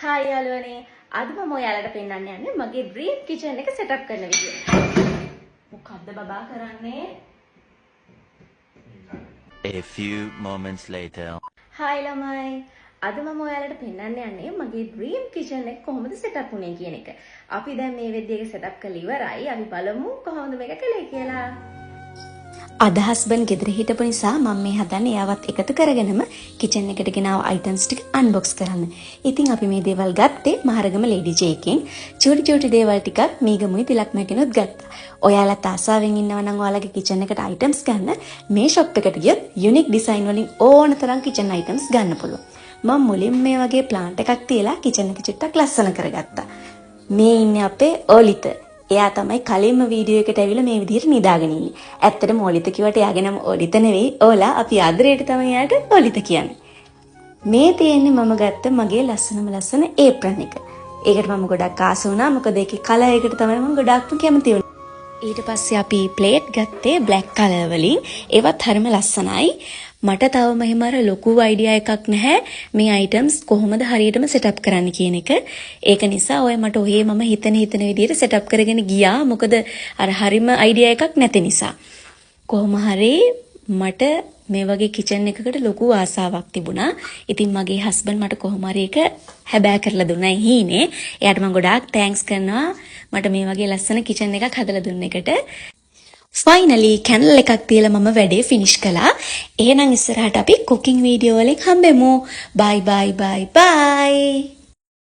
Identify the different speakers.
Speaker 1: Hi යාළුවනේ අද මම ඔයාලට පෙන්නන්න යන්නේ මගේ dream kitchen එක set up කරන විදිය. මොකද්ද බබා කරන්නේ?
Speaker 2: A few moments later.
Speaker 1: Hi ළමයි. අද මම ඔයාලට පෙන්නන්න යන්නේ මගේ dream kitchen එක කොහොමද set up වුනේ කියන එක. අපි දැන් මේ වෙද්දී එක set up කරලා ඉවරයි. අපි බලමු කොහොමද මේක කළේ කියලා.
Speaker 3: අද හස්බන්ඩ් ගෙදර හිටපු නිසා මම මේ හදන්නේ එයාවත් එකතු කරගෙනම කිචන් එකට ගෙනාව අයිටම්ස් ටික අන්බොක්ස් කරන්න. ඉතින් අපි මේ දේවල් ගත්තේ මහරගම ලේඩි ජේ එකෙන්. චූටි දේවල් ටිකක් මීගමුයි තිලක් මැකිනුත් ගත්තා. ඔයාලත් ආසාවෙන් ඉන්නවා නම් ඔයාලගේ කිචන් එකට අයිටම්ස් ගන්න මේ ෂොප් එකට ගියොත් යුනික් ඩිසයින් වලින් ඕන තරම් කිචන් අයිටම්ස් ගන්න පුළුවන්. මම මුලින් මේ වගේ ප්ලාන්ට් එකක් තියලා කිචන් එක චුට්ටක් ලස්සන කරගත්තා. මේ ඉන්නේ අපේ ඕලිත. එයා තමයි කලින්ම වීඩියෝ එකට ඇවිල්ලා මේ විදිහට නිදාගෙන ඉන්නේ. ඇත්තටම ඕලිත කිව්වට එයාගේ නම ඕලිත නෙවෙයි. ඕලා අපි ආදරයට තමයි එයාට ඕලිත කියන්නේ. මේ තියෙන්නේ මම ගත්ත මගේ ලස්සන ඒප්‍රන් එක. ඒකට මම ගොඩක් ආස වුණා. මොකද ඒකේ කලර් එකට තමයි මම ගොඩක්ම කැමති වුණේ. ඊට පස්සේ අපි ප්ලේට් ගත්තේ බ්ලැක් කලර් වලින්. ඒවත් හරිම ලස්සනයි. මට තවම එහෙම අර ලොකු අයිඩියා එකක් නැහැ මේ අයිටම්ස් කොහොමද හරියටම සෙටප් කරන්න කියන එක. ඒක නිසා ඔය මට ඔහේ මම හිතන විදිහට සෙටප් කරගෙන ගියා. මොකද අර හරියම අයිඩියා එකක් නැති නිසා. කොහොම හරි මට මේ වගේ කිචන් එකකට ලොකු ආසාවක් තිබුණා. ඉතින් මගේ හස්බන්ඩ් මට කොහොම හරි ඒක හැබෑ කරලා දුන්නා හීනේ. එයාට මම ගොඩාක් තෑන්ක්ස් කරනවා මට මේ වගේ ලස්සන කිචන් එකක් හදලා දුන්න එකට. ෆයිනලි කැන්ඩල් එකක් තියලා මම වැඩේ ෆිනිෂ් කළා. එහෙනම් ඉස්සරහට අපි කුකින් වීඩියෝ වලින් හම්බෙමු. බයි බයි බයි බයි.